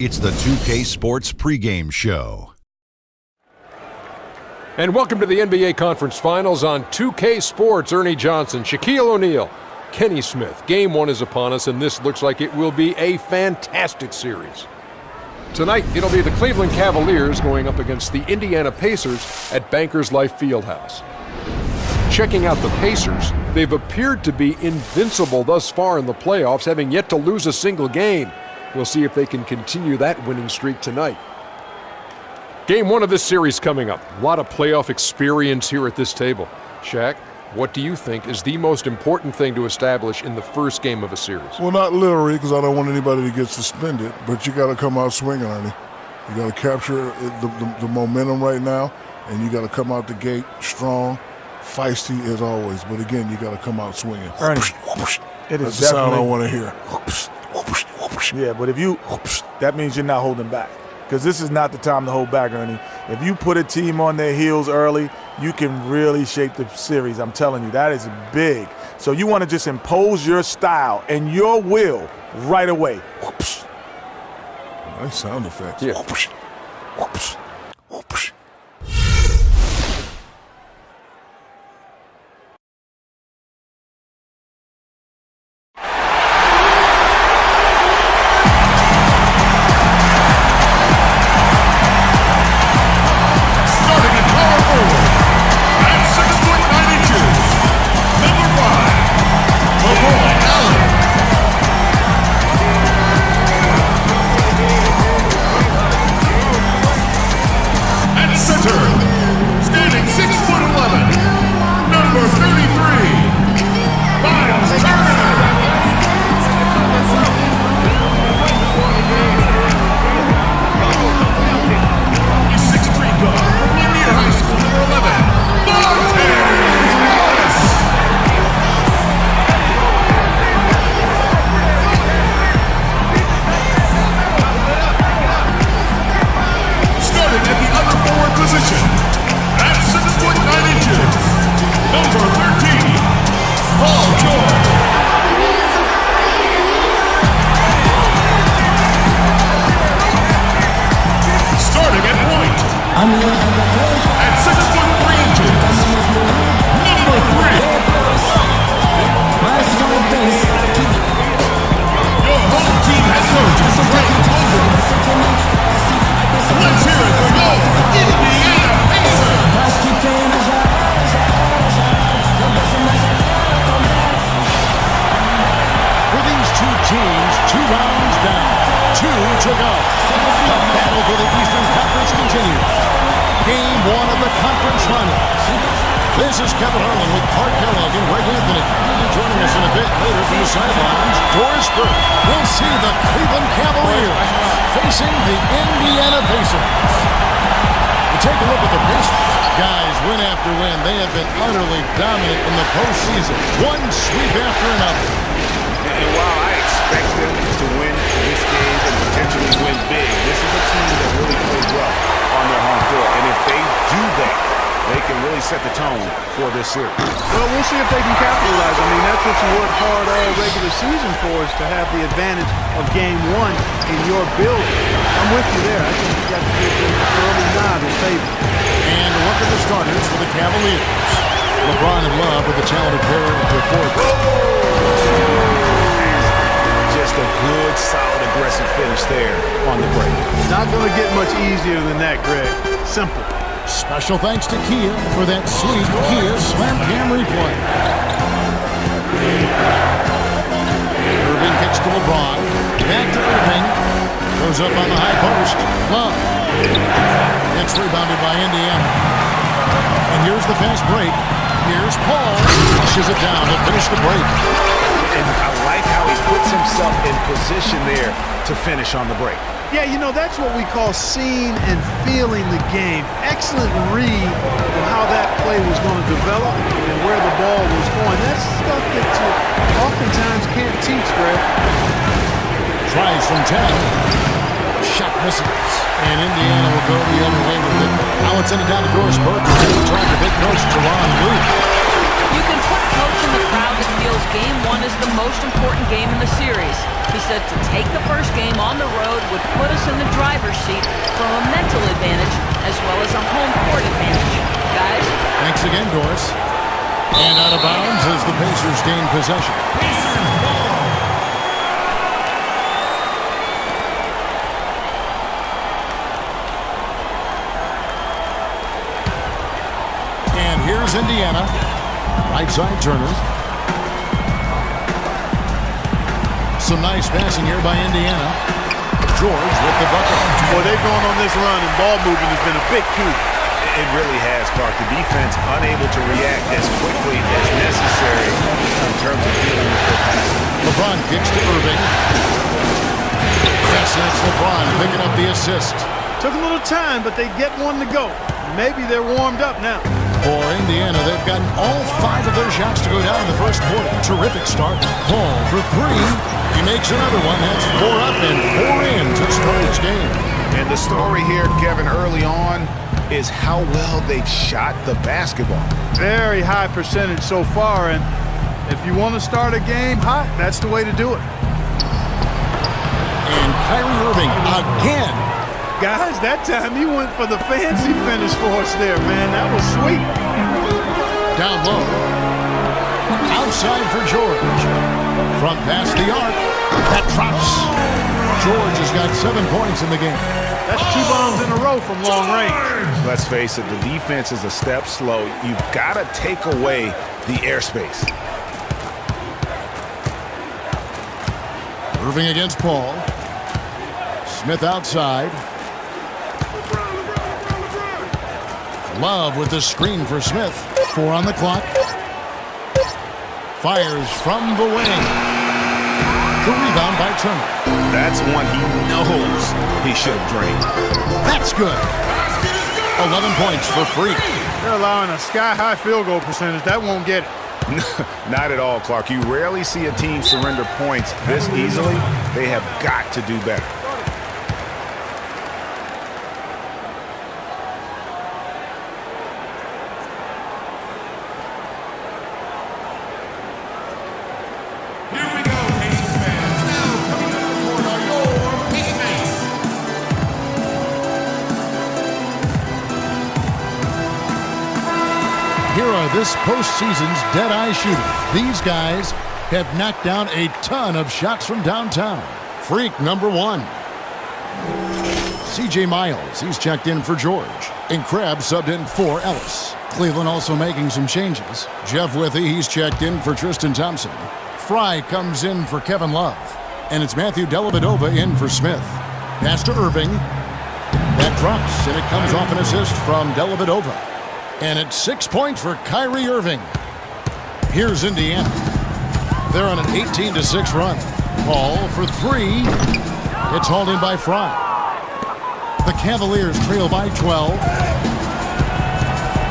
It's the 2K Sports pregame show. And welcome to the NBA Conference Finals on 2K Sports. Ernie Johnson, Shaquille O'Neal, Kenny Smith. Game one is upon us, and this looks like it will be a fantastic series. Tonight, it'll be the Cleveland Cavaliers going up against the Indiana Pacers at Bankers Life Fieldhouse. Checking out the Pacers, they've appeared to be invincible thus far in the playoffs, having yet to lose a single game. We'll see if they can continue that winning streak tonight. Game one of this series coming up. A lot of playoff experience here at this table. Shaq, what do you think is the most important thing to establish in the first game of a series? Well, not literally, because I don't want anybody to get suspended, but you got to come out swinging, Ernie. You got to capture the momentum right now, and you got to come out the gate strong, feisty as always. But again, you got to come out swinging. Ernie, it is That's the sound I want to hear. Yeah, but if you, that means you're not holding back. Because this is not the time to hold back, Ernie. If you put a team on their heels early, you can really shape the series. I'm telling you, that is big. So you want to just impose your style and your will right away. Nice sound effects. Yeah. We'll see the Cleveland Cavaliers facing the Indiana Pacers. You take a look at the Pacers. Guys, win after win, they have been utterly dominant in the postseason. One sweep after another. And while I expect them to win this game and potentially win big, this is a team that really plays well on their home court. And if they do that, they can really set the tone for this series. Well, we'll see if they can capitalize. I mean, that's what you work hard all regular season for, is to have the advantage of game one in your building. I'm with you there. I think you got to give them an early nod in favor. And look at the starters for the Cavaliers. LeBron and Love with the talented pair to forward. Just a good, solid, aggressive finish there on the break. Not going to get much easier than that, Greg. Simple. Special thanks to Kia for that sweet Kia Slam Cam replay. Irving kicks to LeBron. Back to Irving. Goes up on the high post. Love. Gets rebounded by Indiana. And here's the fast break. Here's Paul. Pushes it down to finish the break. And I like how he puts himself in position there to finish on the break. Yeah, you know, that's what we call seeing and feeling the game. Excellent read of how that play was going to develop and where the ball was going. That's stuff that you oftentimes can't teach, Greg. Tries from 10. Shot misses. And Indiana will go the other way with it. Now it's in it down to Doris Burke. Trying to big coach Jerron Lou. You can put coach in the crowd that feels Game 1 is the most important game in the series. He said to take the first game on the road would put us in the driver's seat from a mental advantage as well as a home court advantage. Guys? Thanks again, Doris. And out of bounds as the Pacers gain possession. And here's Indiana. Right side Turner. Some nice passing here by Indiana. George with the bucket. Boy, they've gone on this run, and ball movement has been a big key. It really has, Clark. The defense unable to react as quickly as necessary in terms of dealing with their passing. LeBron kicks to Irving. Yes, that's LeBron picking up the assist. Took a little time, but they get one to go. Maybe they're warmed up now. For Indiana, they've gotten all 5 of their shots to go down in the first quarter. Terrific start. Paul for 3. He makes another one. That's 4 up and 4 in to start this game. And the story here, Kevin, early on is how well they've shot the basketball. Very high percentage so far, and if you want to start a game hot, that's the way to do it. And Kyrie Irving again. Guys, that time he went for the fancy finish for us there, man. That was sweet. Down low. Outside for George. From past the arc. That drops. George has got 7 points in the game. That's 2 bombs in a row from long range. Let's face it, the defense is a step slow. You've got to take away the airspace. Irving against Paul. Smith outside. Love with the screen for Smith. 4 on the clock. Fires from the wing. The rebound by Turner. That's one he knows he should have drained. That's good. 11 points for Freak. They're allowing a sky-high field goal percentage. That won't get it. Not at all, Clark. You rarely see a team surrender points this easily. They have got to do better. Here are this postseason's dead-eye shooters. These guys have knocked down a ton of shots from downtown. Freak number 1. C.J. Miles, he's checked in for George. And Krabs subbed in for Ellis. Cleveland also making some changes. Jeff Withy, he's checked in for Tristan Thompson. Fry comes in for Kevin Love. And it's Matthew Dellavedova in for Smith. Pass to Irving. That drops, and it comes off an assist from Dellavedova. And it's 6 points for Kyrie Irving. Here's Indiana. They're on an 18-6 run. Paul for 3. It's hauled in by Fry. The Cavaliers trail by 12.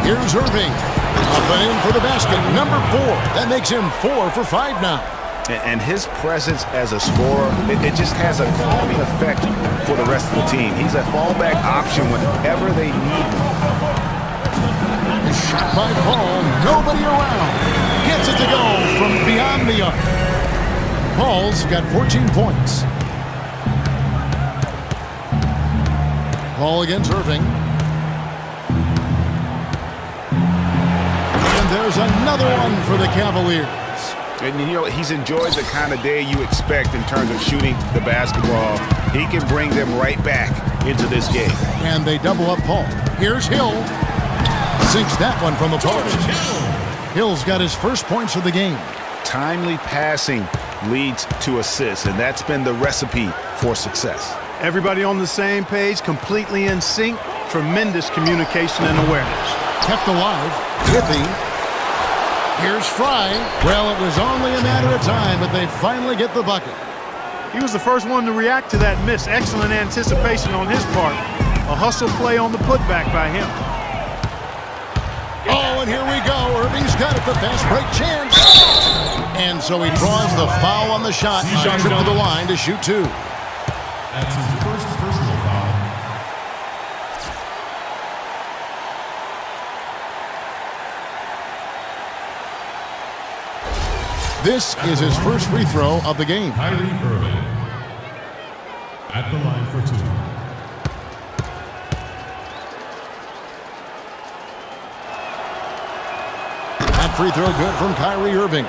Here's Irving. Up and in for the basket. Number 4. That makes him 4 for 5 now. And his presence as a scorer, it just has a calming effect for the rest of the team. He's a fallback option whenever they need him. Shot by Paul, nobody around. Gets it to go from beyond the arc. Paul's got 14 points. Paul against Irving. And there's another one for the Cavaliers. And you know, he's enjoyed the kind of day you expect in terms of shooting the basketball. He can bring them right back into this game. And they double up Paul. Here's Hill. Sinks that one from the post. Hill's got his first points of the game. Timely passing leads to assists, and that's been the recipe for success. Everybody on the same page, completely in sync. Tremendous communication and awareness. Kept alive. Withy. Here's Fry. Well, it was only a matter of time, but they finally get the bucket. He was the first one to react to that miss. Excellent anticipation on his part. A hustle play on the putback by him. Oh, and here we go. Irving's got it, the fast break chance. And so he draws the foul on the shot. Trip to the line to shoot 2. That's his first personal foul. This is his first free throw of the game. Kyrie Irving at the line for 2. That free throw good from Kyrie Irving.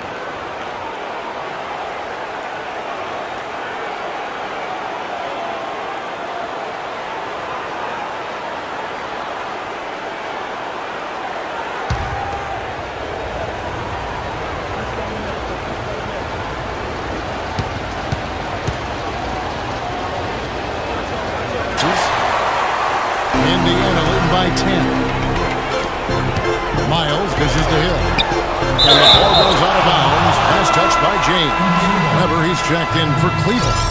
Indiana leading by 10. Miles dishes to Hill. And the ball goes out of bounds. Pass touched by James. Weber, he's checked in for Cleveland.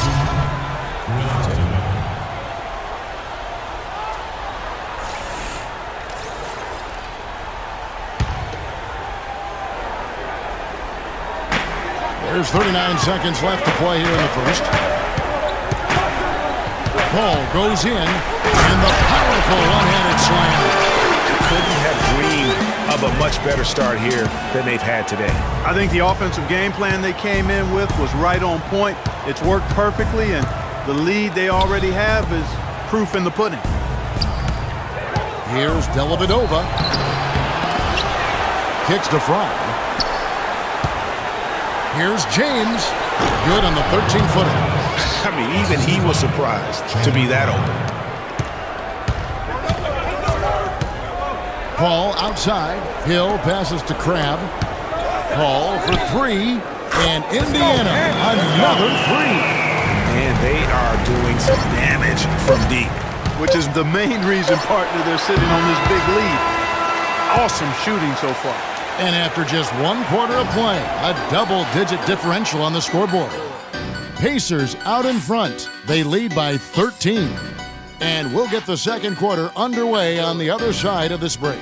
There's 39 seconds left to play here in the first. Ball goes in, and the powerful one-handed slam. Couldn't have dreamed of a much better start here than they've had today. I think the offensive game plan they came in with was right on point. It's worked perfectly, and the lead they already have is proof in the pudding. Here's Dellavedova. Kicks to Fry. Here's James. Good on the 13-footer. I mean, even he was surprised to be that open. Paul outside. Hill passes to Crabbe. Paul for 3. And Indiana, another 3. And they are doing some damage from deep. Which is the main reason, partner, they're sitting on this big lead. Awesome shooting so far. And after just 1 quarter of play, a double-digit differential on the scoreboard. Pacers out in front. They lead by 13. And we'll get the second quarter underway on the other side of this break.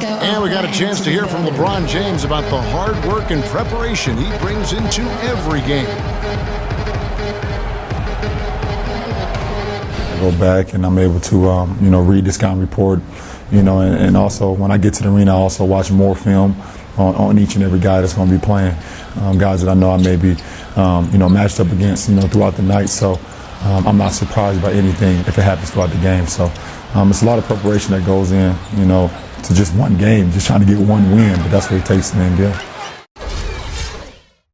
And we got a chance to hear from LeBron James about the hard work and preparation he brings into every game. I go back and I'm able to, read the scouting report, and also when I get to the arena, I also watch more film on each and every guy that's going to be playing, guys that I know I may be, matched up against, throughout the night. So I'm not surprised by anything if it happens throughout the game. So it's a lot of preparation that goes in, to just one game, just trying to get one win, but that's what it takes to win good.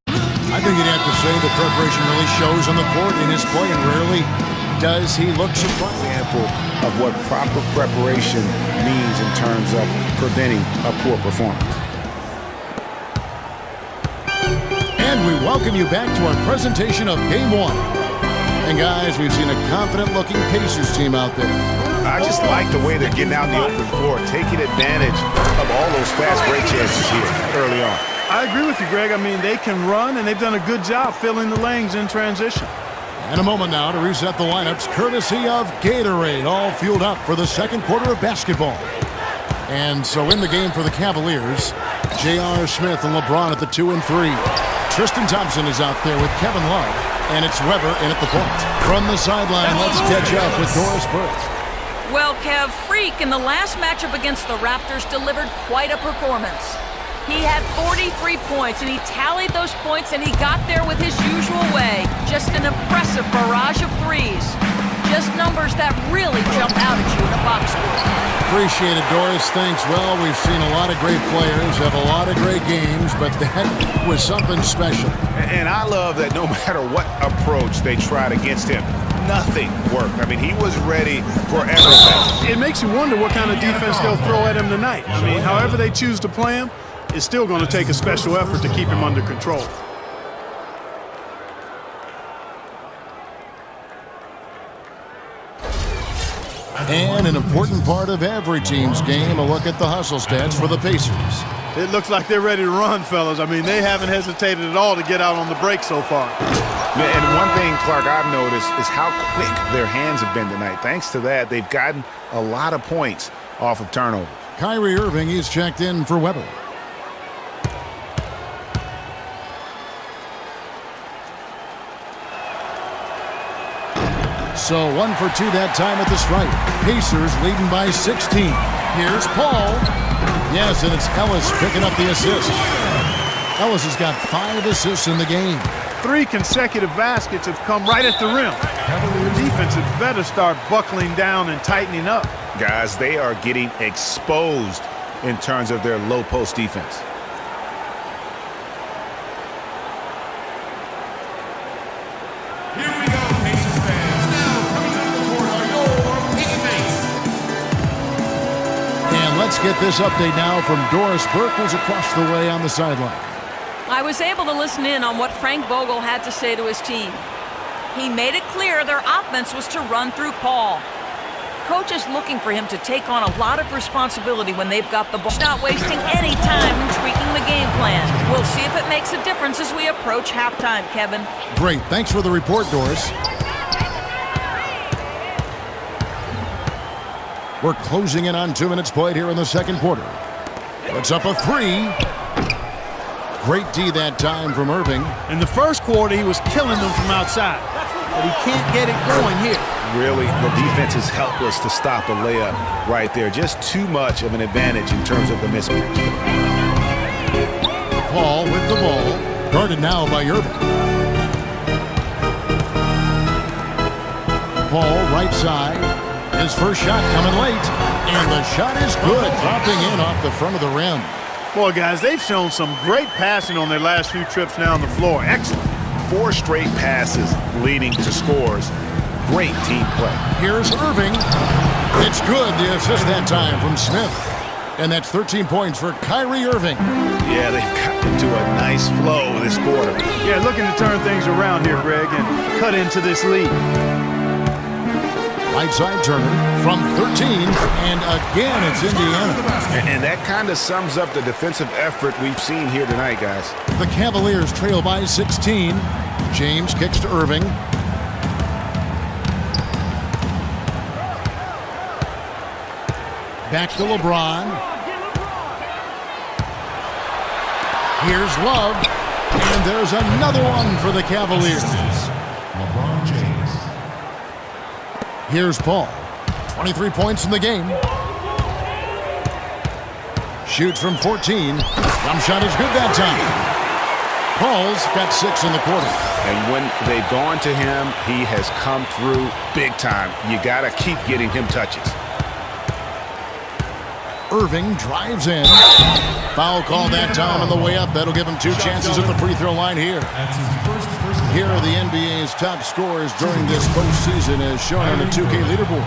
I think you'd have to say the preparation really shows on the court in his play, and rarely does he look surprised. Example of what proper preparation means in terms of preventing a poor performance. And we welcome you back to our presentation of Game 1. And guys, we've seen a confident-looking Pacers team out there. I just like the way they're getting out in the open floor, taking advantage of all those fast break chances here early on. I agree with you, Greg. I mean, they can run, and they've done a good job filling the lanes in transition. And a moment now to reset the lineups, courtesy of Gatorade, all fueled up for the second quarter of basketball. And so in the game for the Cavaliers, J.R. Smith and LeBron at the 2 and 3. Tristan Thompson is out there with Kevin Love, and it's Weber in at the point. From the sideline, let's catch up with Doris Burke. Well, Kev, Freak in the last matchup against the Raptors delivered quite a performance. He had 43 points, and he tallied those points, and he got there with his usual way. Just an impressive barrage of threes. Just numbers that really jump out at you in a box score. Appreciate it, Doris. Thanks. Well, we've seen a lot of great players have a lot of great games, but that was something special. And I love that no matter what approach they tried against him, nothing worked. I mean, he was ready for everything. It makes you wonder what kind of defense they'll throw at him tonight. I mean, however they choose to play him, it's still going to take a special effort to keep him under control. And an important part of every team's game, a look at the hustle stats for the Pacers. It looks like they're ready to run, fellas. I mean, they haven't hesitated at all to get out on the break so far. And one thing, Clark, I've noticed is how quick their hands have been tonight. Thanks to that, they've gotten a lot of points off of turnover. Kyrie Irving, he's checked in for Weber. So 1 for 2 that time at the stripe. Pacers leading by 16. Here's Paul. Yes, and it's Ellis picking up the assist. Ellis has got 5 assists in the game. 3 consecutive baskets have come right at the rim. The defense had better start buckling down and tightening up. Guys, they are getting exposed in terms of their low post defense. Here we go, Pacers fans. Now coming on the court are your teammates. And let's get this update now from Doris Burke, who's across the way on the sideline. I was able to listen in on what Frank Vogel had to say to his team. He made it clear their offense was to run through Paul. Coach is looking for him to take on a lot of responsibility when they've got the ball. Not wasting any time in tweaking the game plan. We'll see if it makes a difference as we approach halftime, Kevin. Great. Thanks for the report, Doris. We're closing in on 2 minutes played here in the second quarter. It's up a 3. Great D that time from Irving. In the first quarter, he was killing them from outside. But he can't get it going here. Really, the defense is helpless to stop a layup right there. Just too much of an advantage in terms of the mismatch. Paul with the ball. Guarded now by Irving. Paul right side. His first shot coming late. And the shot is good. Dropping in off the front of the rim. Boy, guys, they've shown some great passing on their last few trips now on the floor. Excellent. 4 straight passes leading to scores. Great team play. Here's Irving. It's good. The assist that time from Smith. And that's 13 points for Kyrie Irving. Yeah, they've got into a nice flow this quarter. Yeah, looking to turn things around here, Greg, and cut into this lead. Right side Turner from 13, and again it's Indiana. And that kind of sums up the defensive effort we've seen here tonight, guys. The Cavaliers trail by 16. James kicks to Irving. Back to LeBron. Here's Love, and there's another one for the Cavaliers. LeBron James. Here's Paul. 23 points in the game. Shoots from 14. Jump shot is good that time. Paul's got 6 in the quarter. And when they've gone to him, he has come through big time. You got to keep getting him touches. Irving drives in. Foul call that time on the way up. That'll give him 2 chances at the free throw line here. That's his first personal. Here are the NBA's top scorers during this postseason as shown on the 2K leaderboard.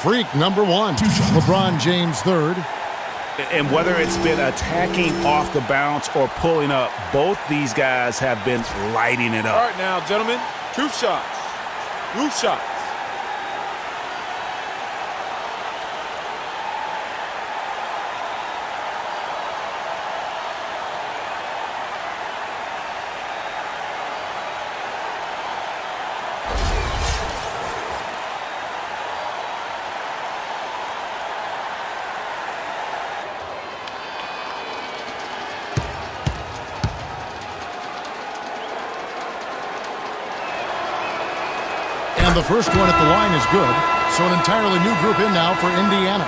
Freak number 1, LeBron James 3rd. And whether it's been attacking off the bounce or pulling up, both these guys have been lighting it up. All right now, gentlemen, truth shots, roof shots. And the first one at the line is good. So an entirely new group in now for Indiana.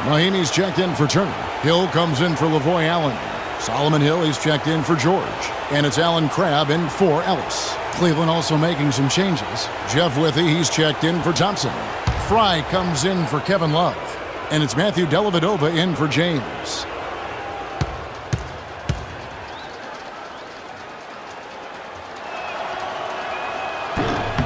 Mahinmi's checked in for Turner. Hill comes in for Lavoy Allen. Solomon Hill, he's checked in for George. And it's Alan Crabb in for Ellis. Cleveland also making some changes. Jeff Withy, he's checked in for Thompson. Fry comes in for Kevin Love. And it's Matthew Dellavedova in for James.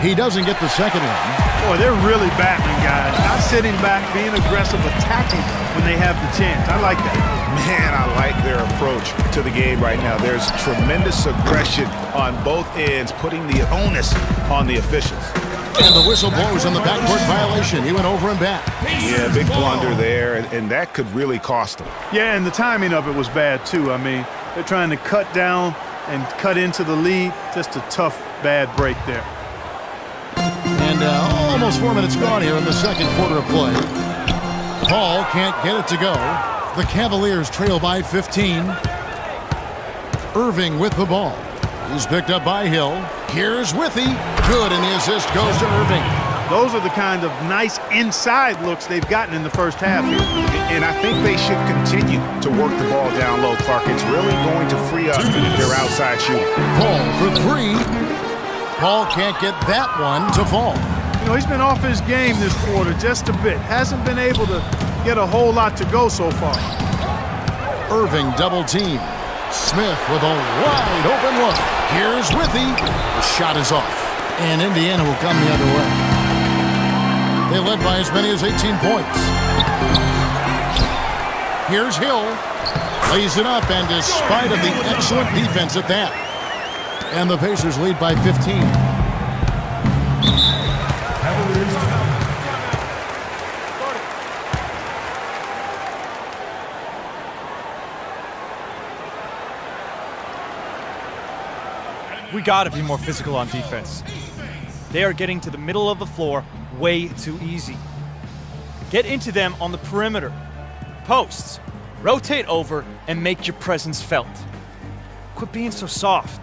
He doesn't get the second one. Boy, they're really battling, guys. Not sitting back, being aggressive, attacking when they have the chance. I like that. Man, I like their approach to the game right now. There's tremendous aggression on both ends, putting the onus on the officials. And the whistle blows on the backcourt violation. He went over and back. Yeah, big blunder there, and that could really cost them. Yeah, and the timing of it was bad, too. I mean, they're trying to cut down and cut into the lead. Just a tough, bad break there. And almost 4 minutes gone here in the second quarter of play. Paul can't get it to go. The Cavaliers trail by 15. Irving with the ball. He's picked up by Hill. Here's Withy. Good, and the assist goes to Irving. Those are the kind of nice inside looks they've gotten in the first half here. And I think they should continue to work the ball down low, Clark. It's really going to free up their outside shooting. Paul for three. Paul can't get that one to fall. You know, he's been off his game this quarter just a bit. Hasn't been able to get a whole lot to go so far. Irving double team. Smith with a wide open look. Here's Withy. The shot is off. And Indiana will come the other way. They led by as many as 18 points. Here's Hill. Lays it up, and despite of the excellent defense at that. And the Pacers lead by 15. We got to be more physical on defense. They are getting to the middle of the floor way too easy. Get into them on the perimeter. Posts. Rotate over and make your presence felt. Quit being so soft.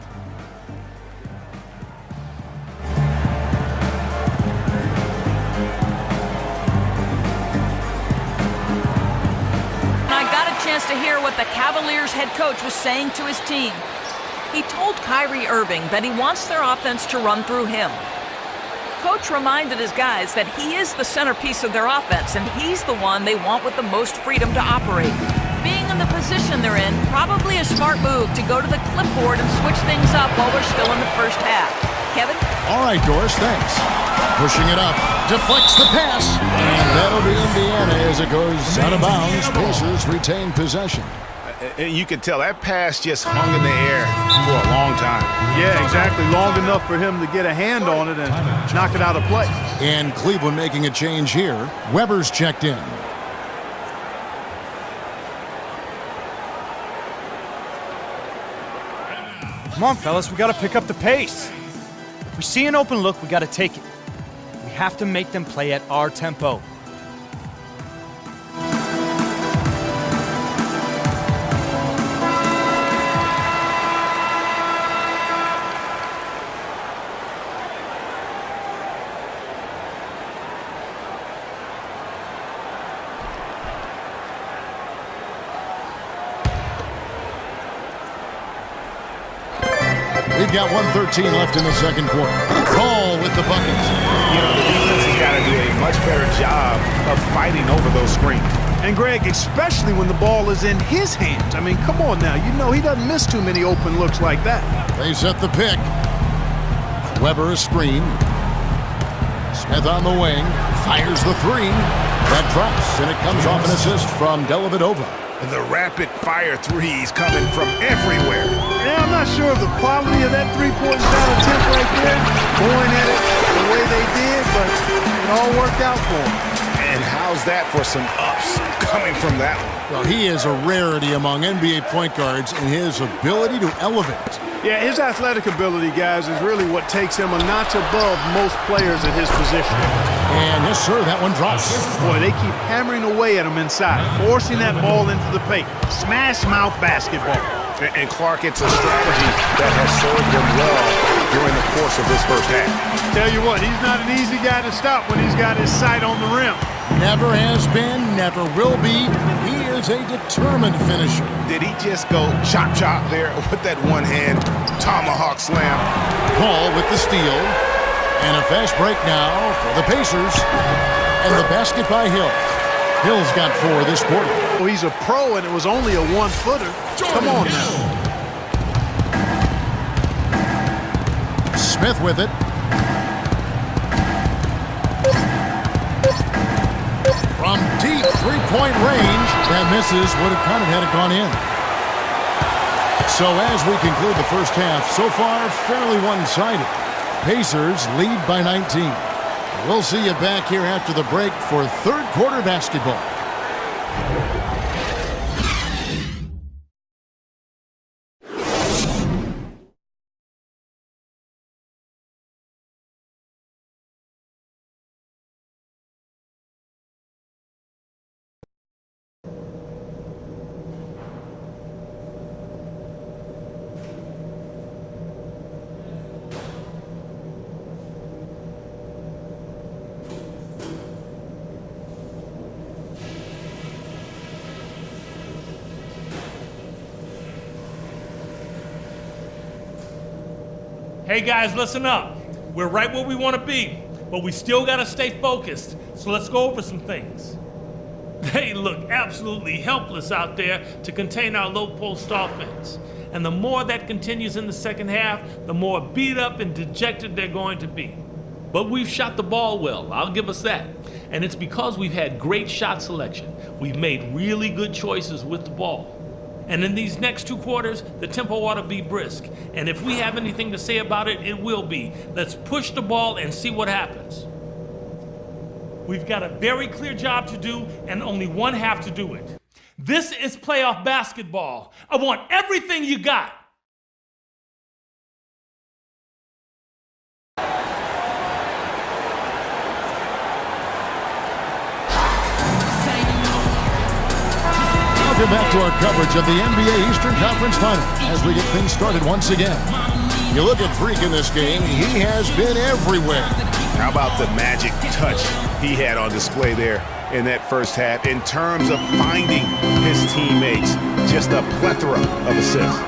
I got a chance to hear what the Cavaliers head coach was saying to his team. He told Kyrie Irving that he wants their offense to run through him. Coach reminded his guys that he is the centerpiece of their offense, and he's the one they want with the most freedom to operate. Being in the position they're in, probably a smart move to go to the clipboard and switch things up while we're still in the first half. Kevin? All right, Doris, thanks. Pushing it up, deflects the pass, and that'll be Indiana as it goes out of bounds. Pacers retain possession. You can tell that pass just hung in the air for a long time. Yeah, exactly. Long enough for him to get a hand on it and knock it out of play. And Cleveland making a change here. Weber's checked in. Come on, fellas, we got to pick up the pace. If we see an open look, we got to take it. We have to make them play at our tempo. We've got 1:13 left in the second quarter. Call with the bucket. You know, the defense has got to do a much better job of fighting over those screens. And Greg, especially when the ball is in his hands. I mean, come on now. You know he doesn't miss too many open looks like that. They set the pick. Weber a screen. Smith on the wing. Fires the three. That drops, and it comes off an assist from Dellavedova. The rapid-fire threes coming from everywhere. Yeah, I'm not sure of the quality of that three-point shot attempt right there. Going at it the way they did, but it all worked out for them. And how's that for some ups coming from that one? Well, he is a rarity among NBA point guards in his ability to elevate. Yeah, his athletic ability, guys, is really what takes him a notch above most players at his position. And yes, sir, that one drops. Boy, they keep hammering away at him inside, forcing that ball into the paint. Smash mouth basketball. And Clark, it's a strategy that has served him well during the course of this first half. Tell you what, he's not an easy guy to stop when he's got his sight on the rim. Never has been, never will be. He is a determined finisher. Did he just go chop there with that one-hand tomahawk slam? Paul with the steal. And a fast break now for the Pacers. And the basket by Hill. Hill's got 4 this quarter. Well, he's a pro, and it was only a one-footer. Come on now. Smith with it. From deep three-point range, that misses. Would have kind of had it gone in. So as we conclude the first half, so far fairly one-sided. Pacers lead by 19. We'll see you back here after the break for third quarter basketball. Hey guys, listen up. We're right where we want to be, but we still got to stay focused. So let's go over some things. They look absolutely helpless out there to contain our low post offense. And the more that continues in the second half, the more beat up and dejected they're going to be. But we've shot the ball well, I'll give us that. And it's because we've had great shot selection. We've made really good choices with the ball. And in these next 2 quarters, the tempo ought to be brisk. And if we have anything to say about it, it will be. Let's push the ball and see what happens. We've got a very clear job to do, and only one half to do it. This is playoff basketball. I want everything you got. Welcome back to our coverage of the NBA Eastern Conference Final as we get things started once again. You look at Freak in this game, he has been everywhere. How about the magic touch he had on display there in that first half in terms of finding his teammates? Just a plethora of assists.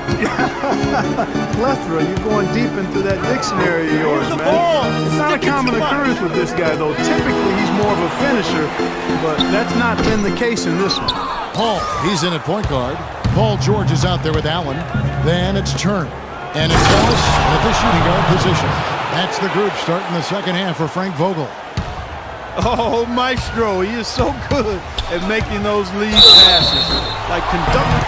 Plethora, you're going deep into that dictionary of yours, man. It's not a common occurrence with this guy, though. Typically, he's more of a finisher, but that's not been the case in this one. Paul, he's in at point guard. Paul George is out there with Allen. Then it's Turner. And it's Ellis at the shooting guard position. That's the group starting the second half for Frank Vogel. Oh, Maestro, he is so good at making those lead passes. Like conducting.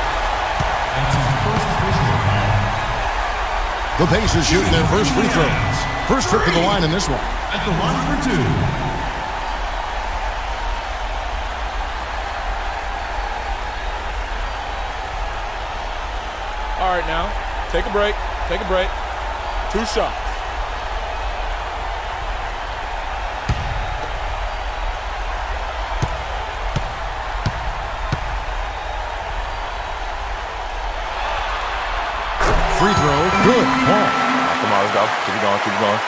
The Pacers shooting their first free throws. First trip to the line in this one. At the line for 2. All right, now, take a break. 2 shots. Free throw, good. Paul. Come on, let's go. Keep it going.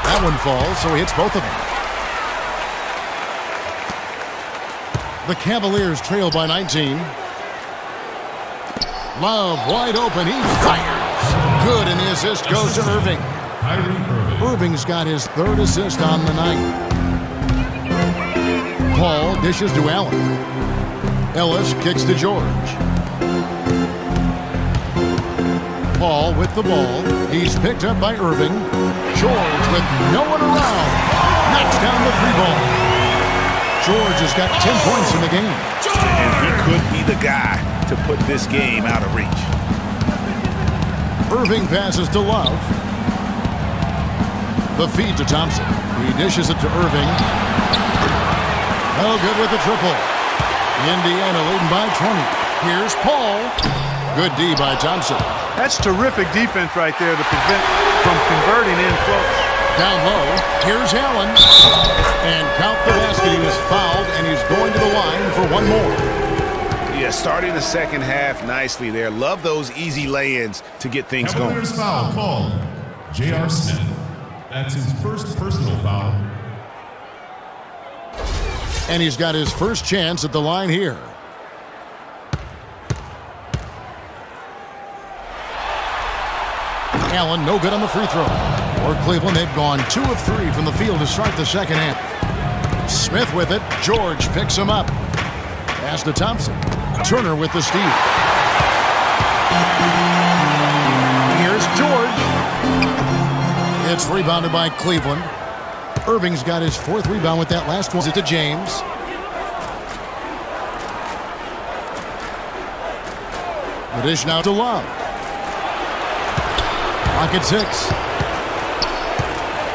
That one falls, so he hits both of them. The Cavaliers trail by 19. Love wide open. He fires. Good, and the assist goes to Irving. Irving's got his 3rd assist on the night. Paul dishes to Allen. Ellis kicks to George. Paul with the ball. He's picked up by Irving. George with no one around. Knocks down the 3-ball. George has got 10 points in the game. And he could be the guy to put this game out of reach. Irving passes to Love. The feed to Thompson. He dishes it to Irving. No good with the triple. Indiana leading by 20. Here's Paul. Good D by Thompson. That's terrific defense right there to prevent from converting in close. Down low, here's Allen. And count the basket. He was fouled, and he's going to the line for one more. Yeah, starting the second half nicely there. Love those easy lay-ins to get things going. Cavaliers foul called. J.R. Smith. That's his first personal foul. And he's got his first chance at the line here. Allen, no good on the free throw. For Cleveland, they've gone 2 of 3 from the field to start the second half. Smith with it. George picks him up. Pass to Thompson. Turner with the steal. Here's George. It's rebounded by Cleveland. Irving's got his 4th rebound with that last one. It's to James. The dish now to Love. Pocket 6.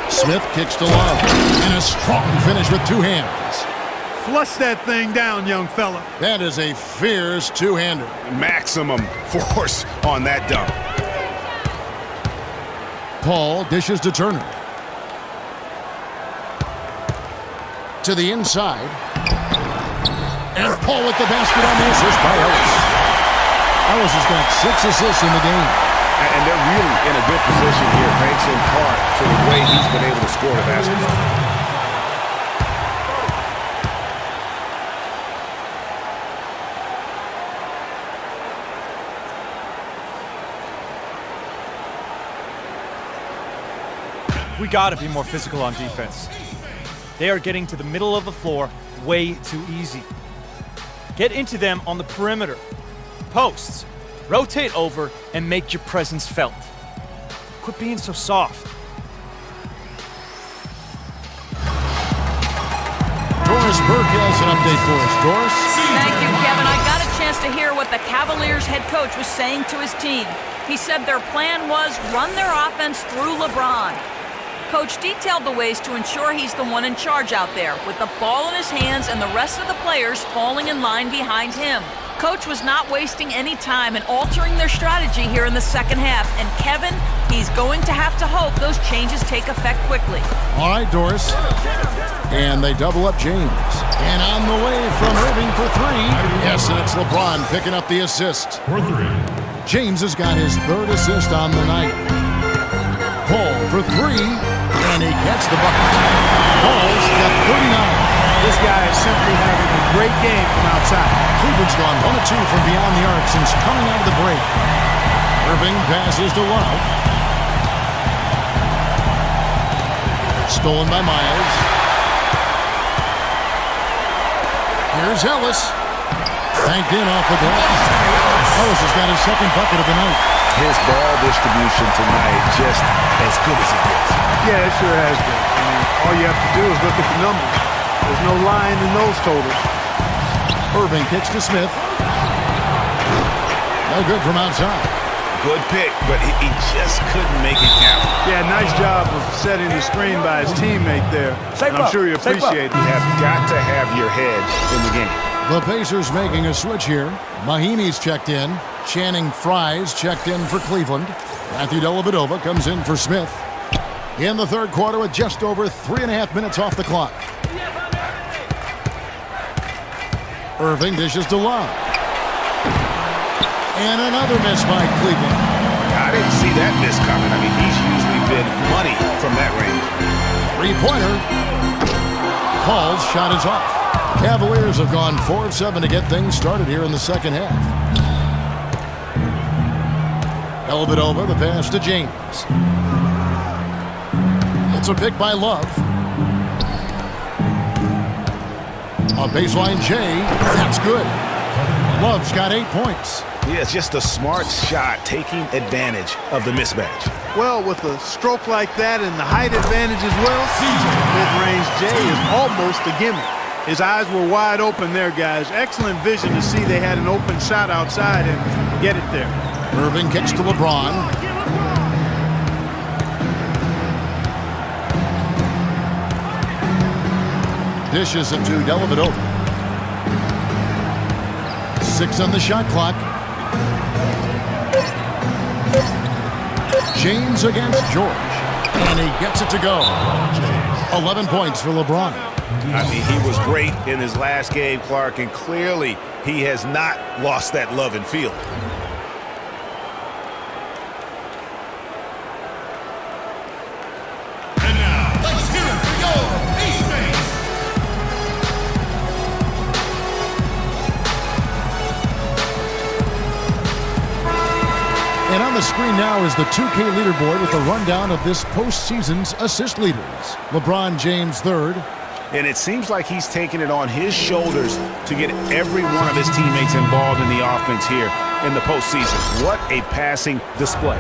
Smith kicks to Love. And a strong finish with 2 hands. Flush that thing down, young fella. That is a fierce 2-hander. Maximum force on that dunk. Paul dishes to Turner. To the inside. And Paul with the basket on the assist by Ellis. Ellis has got 6 assists in the game. And they're really in a good position here, thanks in part to the way he's been able to score the basketball. We gotta be more physical on defense. They are getting to the middle of the floor way too easy. Get into them on the perimeter. Posts. Rotate over and make your presence felt. Quit being so soft. Doris Burke has an update for us. Doris? Thank you, Kevin. I got a chance to hear what the Cavaliers head coach was saying to his team. He said their plan was run their offense through LeBron. Coach detailed the ways to ensure he's the one in charge out there, with the ball in his hands and the rest of the players falling in line behind him. Coach was not wasting any time in altering their strategy here in the second half. And Kevin, he's going to have to hope those changes take effect quickly. All right, Doris. And they double up James. And on the way from Irving for 3. Yes, and it's LeBron picking up the assist. For 3. James has got his 3rd assist on the night. Paul for 3, and he gets the bucket. Paul's got 39. This guy is simply having a great game from outside. Cleveland's gone 1 of 2 from beyond the arc since coming out of the break. Irving passes to Love. Stolen by Miles. Here's Ellis. Banked in off the glass. Ellis has got his 2nd bucket of the night. His ball distribution tonight just as good as it gets. Yeah, it sure has been. I mean, all you have to do is look at the numbers. There's no lying in those totals. Irving kicks to Smith. No good from outside. Good pick, but he just couldn't make it count. Yeah, nice job of setting the screen by his teammate there. And I'm sure you appreciate it. You have got to have your head in the game. The Pacers making a switch here. Mahinmi's checked in. Channing Frye's checked in for Cleveland. Matthew Dellavedova comes in for Smith. In the 3rd quarter with just over 3.5 minutes off the clock. Irving dishes to Love. And another miss by Cleveland. I didn't see that miss coming. I mean, he's usually been money from that range. 3-pointer. Paul's shot is off. Cavaliers have gone 4 of 7 to get things started here in the second half. Dellavedova, the pass to James. It's a pick by Love. A baseline J. That's good. Love's got 8 points. Yeah, it's just a smart shot taking advantage of the mismatch. Well, with a stroke like that and the height advantage as well, mid-range J is almost a gimme. His eyes were wide open there, guys. Excellent vision to see they had an open shot outside and get it there. Irving kicks to LeBron. Dishes it to Dellavedova. 6 on the shot clock. James against George. And he gets it to go. 11 points for LeBron. I mean, he was great in his last game, Clark, and clearly he has not lost that love and feel. And now, let's hear it for your Eastmates. And on the screen now is the 2K leaderboard with a rundown of this postseason's assist leaders. LeBron James 3rd. And it seems like he's taking it on his shoulders to get every one of his teammates involved in the offense here in the postseason. What a passing display.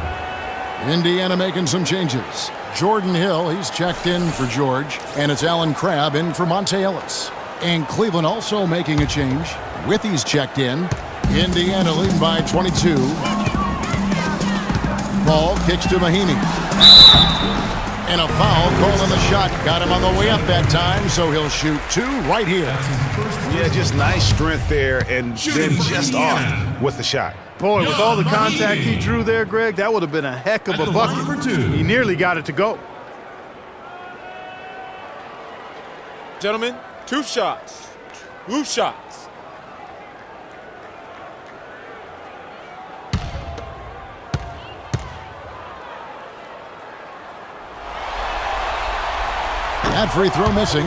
Indiana making some changes. Jordan Hill, he's checked in for George. And it's Alan Crabb in for Monte Ellis. And Cleveland also making a change. Withy's checked in. Indiana leading by 22. Ball kicks to Mahinmi. And a foul call on the shot. Got him on the way up that time, so he'll shoot 2 right here. Yeah, just nice strength there, and then just off with the shot. Boy, with all the contact he drew there, Greg, that would have been a heck of a bucket. He nearly got it to go. Gentlemen, 2 shots. 2 shots. That free throw missing.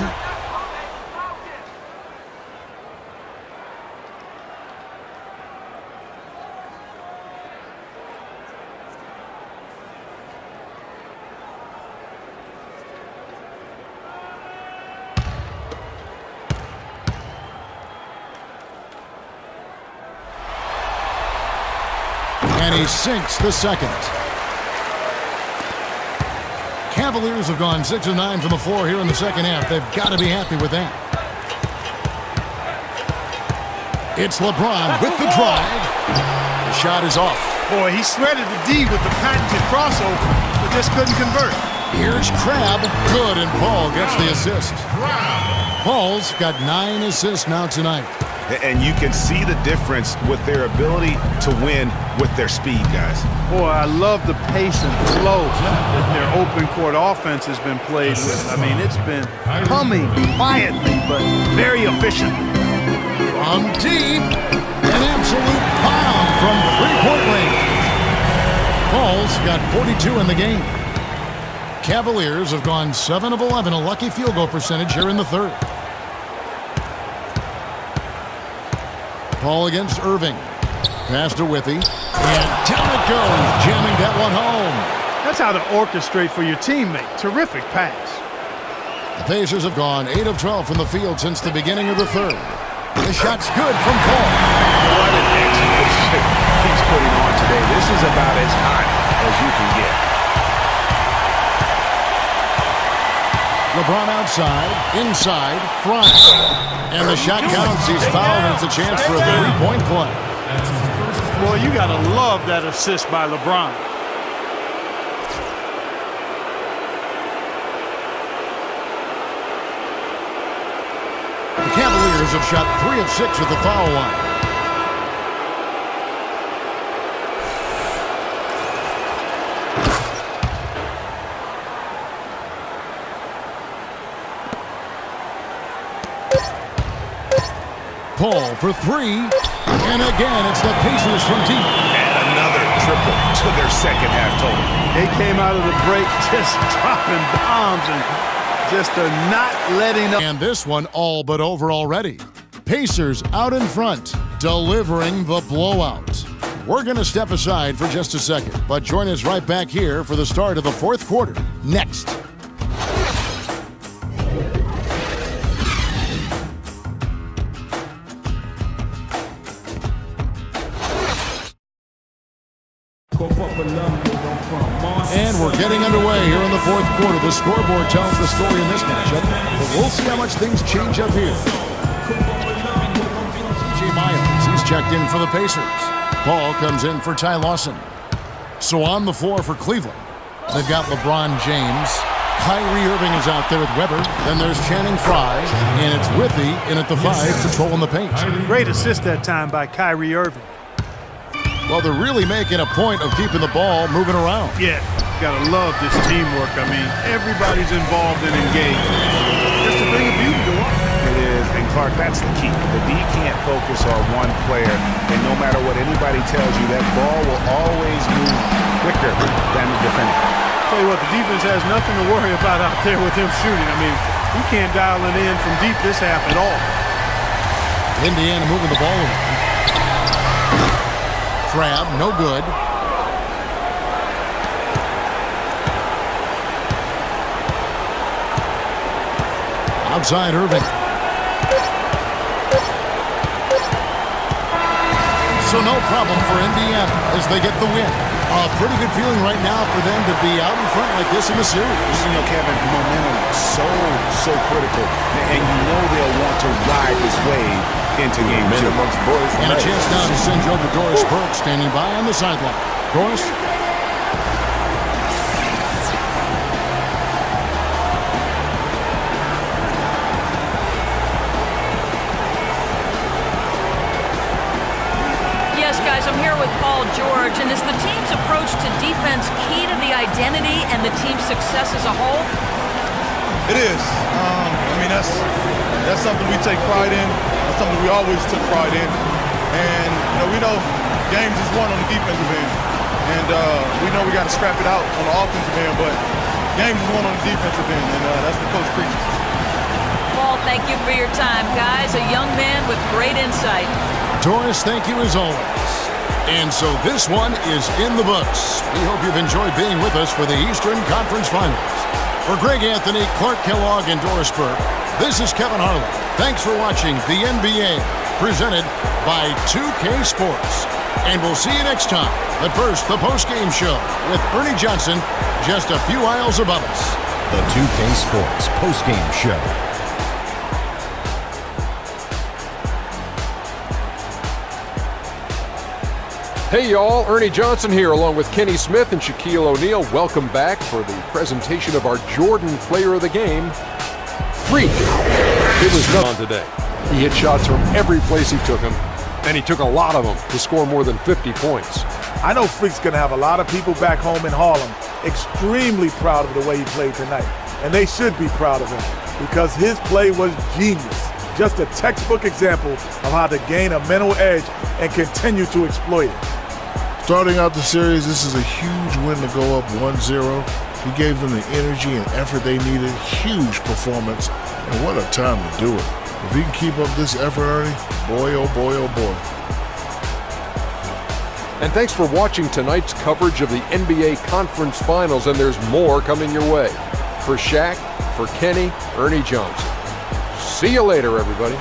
And he sinks the second. Cavaliers have gone 6 of 9 from the floor here in the second half. They've got to be happy with that. It's LeBron with the drive. The shot is off. Boy, he shredded the D with the patented crossover, but just couldn't convert. Here's Crabbe. Good, and Paul gets the assist. Paul's got 9 assists now tonight. And you can see the difference with their ability to win with their speed, guys. Boy, I love the pace and flow that their open court offense has been played with. I mean, it's been humming quietly, but very efficient. From deep, an absolute bomb from three-point range. Paul's got 42 in the game. Cavaliers have gone 7 of 11, a lucky field goal percentage here in the third. Paul against Irving. Pass to Withy. And down it goes, jamming that one home. That's how to orchestrate for your teammate. Terrific pass. The Pacers have gone 8 of 12 from the field since the beginning of the third. The shot's good from Paul. What an exhibition he's putting on today. This is about as hot as you can get. LeBron outside, inside, front. And the shot counts. He's fouled, and it's a chance for a three-point play. Boy, you gotta love that assist by LeBron. The Cavaliers have shot 3 of 6 at the foul line. Paul for 3, and again it's the Pacers from deep. And another triple to their second half total. They came out of the break just dropping bombs and just not letting up. And this one all but over already. Pacers out in front, delivering the blowout. We're going to step aside for just a second, but join us right back here for the start of the fourth quarter. Next. And we're getting underway here in the fourth quarter. The scoreboard tells the story in this matchup, but we'll see how much things change up here. C.J. Miles, he's checked in for the Pacers. Paul comes in for Ty Lawson. So on the floor for Cleveland, they've got LeBron James. Kyrie Irving is out there with Weber. Then there's Channing Frye, and it's Withy in at the 5, controlling the paint. Great assist that time by Kyrie Irving. Well, they're really making a point of keeping the ball moving around. Yeah, gotta love this teamwork. I mean, everybody's involved and engaged. Just to bring a beauty to watch. It is, and Clark, that's the key. The D can't focus on one player, and no matter what anybody tells you, that ball will always move quicker than the defender. Tell you what, the defense has nothing to worry about out there with him shooting. I mean, he can't dial it in from deep this half at all. Indiana moving the ball around. Crabbe, no good. Outside Irving. So no problem for Indiana as they get the win. A pretty good feeling right now for them to be out in front like this in the series. You know, Kevin, momentum so critical, and you know they'll want to ride this wave into game 2. And a chance now to send over Doris Burke standing by on the sideline. Doris? Yes, guys, I'm here with Paul George, and is the team's approach to defense key to the identity and the team's success as a whole? It is. I mean, that's something we take pride in. That's something we always took pride in. And, we know games is won on the defensive end. And we know we got to scrap it out on the offensive end. But, game is won on the defensive end, and that's the coach preaches. Paul, thank you for your time, guys. A young man with great insight. Doris, thank you as always. And so this one is in the books. We hope you've enjoyed being with us for the Eastern Conference Finals. For Greg Anthony, Clark Kellogg, and Doris Burke, this is Kevin Harlan. Thanks for watching the NBA, presented by 2K Sports. And we'll see you next time. But first, the post-game show with Ernie Johnson, just a few aisles above us. The 2K Sports post-game show. Hey y'all, Ernie Johnson here along with Kenny Smith and Shaquille O'Neal. Welcome back for the presentation of our Jordan Player of the Game, Freak. It was done today. He hit shots from every place he took them, and he took a lot of them to score more than 50 points. I know Freak's going to have a lot of people back home in Harlem extremely proud of the way he played tonight. And they should be proud of him because his play was genius. Just a textbook example of how to gain a mental edge and continue to exploit it. Starting out the series, this is a huge win to go up 1-0. He gave them the energy and effort they needed. Huge performance, and what a time to do it. If he can keep up this effort, Ernie, boy, oh boy, oh boy. And thanks for watching tonight's coverage of the NBA Conference Finals, and there's more coming your way. For Shaq, for Kenny, Ernie Johnson. See you later, everybody.